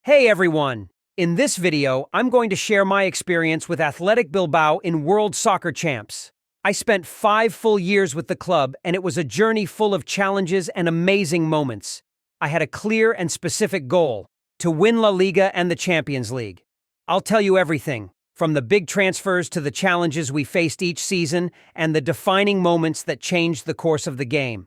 Hey everyone! In this video, I'm going to share my experience with Athletic Bilbao in World Soccer Champs. I spent 5 full years with the club, and it was a journey full of challenges and amazing moments. I had a clear and specific goal: to win La Liga and the Champions League. I'll tell you everything, from the big transfers to the challenges we faced each season and the defining moments that changed the course of the game.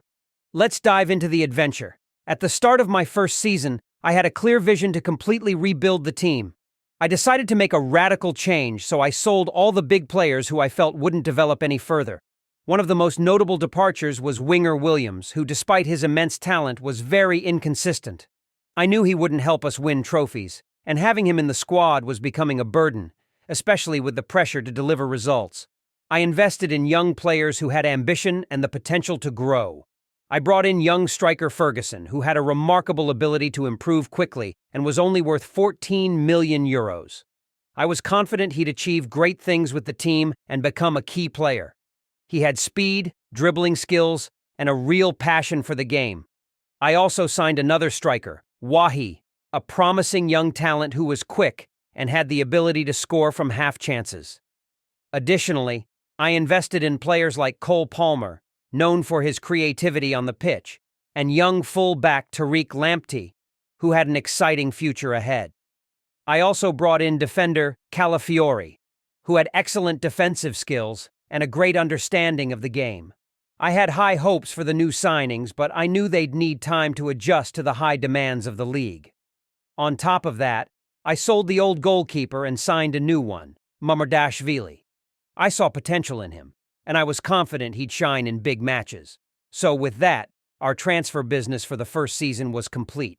Let's dive into the adventure. At the start of my first season, I had a clear vision to completely rebuild the team. I decided to make a radical change, so I sold all the big players who I felt wouldn't develop any further. One of the most notable departures was winger Williams, who despite his immense talent was very inconsistent. I knew he wouldn't help us win trophies, and having him in the squad was becoming a burden, especially with the pressure to deliver results. I invested in young players who had ambition and the potential to grow. I brought in young striker Ferguson, who had a remarkable ability to improve quickly and was only worth 14 million euros. I was confident he'd achieve great things with the team and become a key player. He had speed, dribbling skills, and a real passion for the game. I also signed another striker, Wahi, a promising young talent who was quick and had the ability to score from half chances. Additionally, I invested in players like Cole Palmer, known for his creativity on the pitch, and young full-back Tariq Lamptey, who had an exciting future ahead. I also brought in defender Calafiori, who had excellent defensive skills and a great understanding of the game. I had high hopes for the new signings, but I knew they'd need time to adjust to the high demands of the league. On top of that, I sold the old goalkeeper and signed a new one, Mamardashvili. I saw potential in him, and I was confident he'd shine in big matches. So with that, our transfer business for the first season was complete.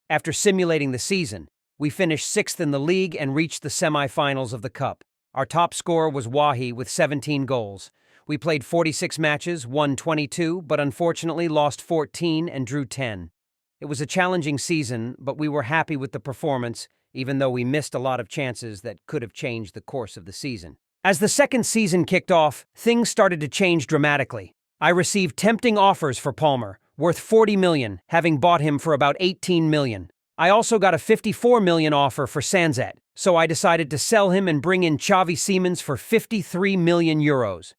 After simulating the season, we finished 6th in the league and reached the semi-finals of the Cup. Our top scorer was Wahi with 17 goals. We played 46 matches, won 22, but unfortunately lost 14 and drew 10. It was a challenging season, but we were happy with the performance, even though we missed a lot of chances that could have changed the course of the season. As the second season kicked off, things started to change dramatically. I received tempting offers for Palmer, worth 40 million, having bought him for about 18 million. I also got a 54 million offer for Sanzet, so I decided to sell him and bring in Xavi Simons for 53 million euros.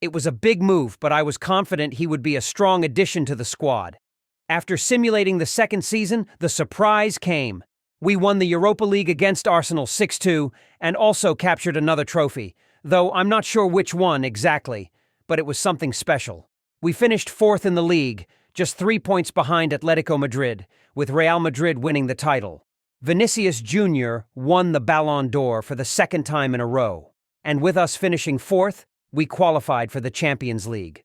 It was a big move, but I was confident he would be a strong addition to the squad. After simulating the second season, the surprise came. We won the Europa League against Arsenal 6-2 and also captured another trophy, though I'm not sure which one exactly, but it was something special. We finished 4th in the league, just 3 points behind Atletico Madrid, with Real Madrid winning the title. Vinicius Jr. won the Ballon d'Or for the second time in a row, and with us finishing 4th, we qualified for the Champions League.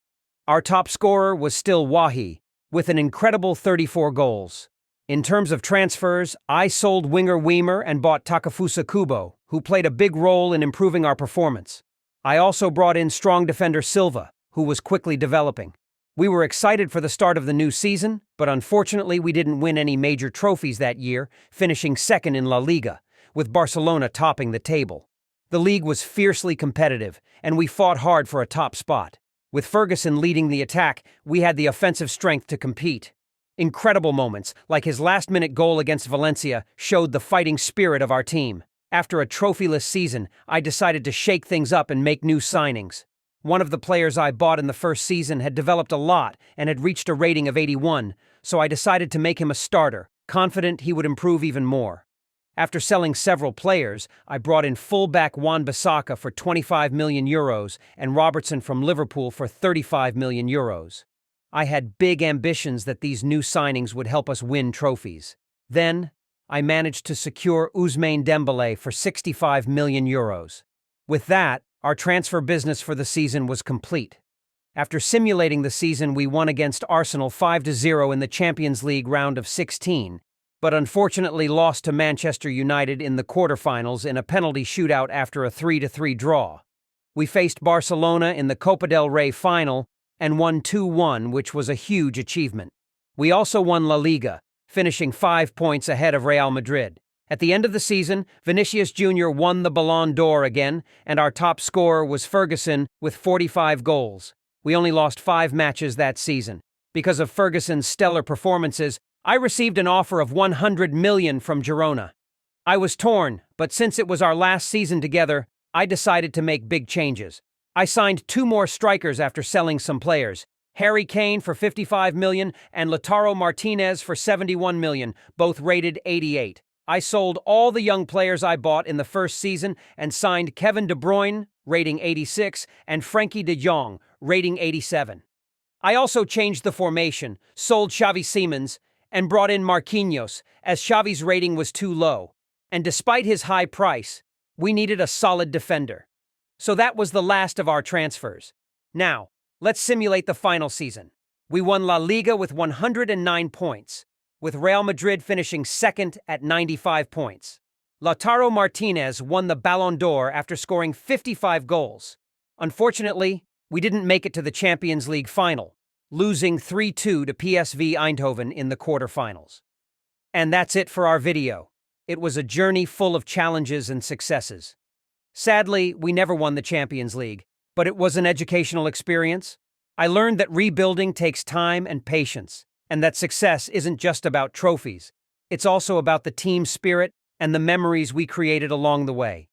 Our top scorer was still Wahi, with an incredible 34 goals. In terms of transfers, I sold winger Weimer and bought Takefusa Kubo, who played a big role in improving our performance. I also brought in strong defender Silva, who was quickly developing. We were excited for the start of the new season, but unfortunately we didn't win any major trophies that year, finishing 2nd in La Liga, with Barcelona topping the table. The league was fiercely competitive, and we fought hard for a top spot. With Ferguson leading the attack, we had the offensive strength to compete. Incredible moments, like his last-minute goal against Valencia, showed the fighting spirit of our team. After a trophyless season, I decided to shake things up and make new signings. One of the players I bought in the first season had developed a lot and had reached a rating of 81, so I decided to make him a starter, confident he would improve even more. After selling several players, I brought in full-back Wan-Bissaka for 25 million euros and Robertson from Liverpool for 35 million euros. I had big ambitions that these new signings would help us win trophies. Then, I managed to secure Ousmane Dembélé for 65 million euros. With that, our transfer business for the season was complete. After simulating the season, we won against Arsenal 5-0 in the Champions League round of 16, but unfortunately lost to Manchester United in the quarterfinals in a penalty shootout after a 3-3 draw. We faced Barcelona in the Copa del Rey final and won 2-1, which was a huge achievement. We also won La Liga, finishing 5 points ahead of Real Madrid. At the end of the season, Vinicius Jr. won the Ballon d'Or again, and our top scorer was Ferguson with 45 goals. We only lost 5 matches that season. Because of Ferguson's stellar performances, I received an offer of 100 million from Girona. I was torn, but since it was our last season together, I decided to make big changes. I signed 2 more strikers after selling some players. Harry Kane for 55 million and Lautaro Martinez for 71 million, both rated 88. I sold all the young players I bought in the first season and signed Kevin De Bruyne, rating 86, and Frankie de Jong, rating 87. I also changed the formation, sold Xavi Simons, and brought in Marquinhos, as Xavi's rating was too low. And despite his high price, we needed a solid defender. So that was the last of our transfers. Now, let's simulate the final season. We won La Liga with 109 points, with Real Madrid finishing second at 95 points. Lautaro Martinez won the Ballon d'Or after scoring 55 goals. Unfortunately, we didn't make it to the Champions League final, losing 3-2 to PSV Eindhoven in the quarterfinals. And that's it for our video. It was a journey full of challenges and successes. Sadly, we never won the Champions League, but it was an educational experience. I learned that rebuilding takes time and patience, and that success isn't just about trophies. It's also about the team spirit and the memories we created along the way.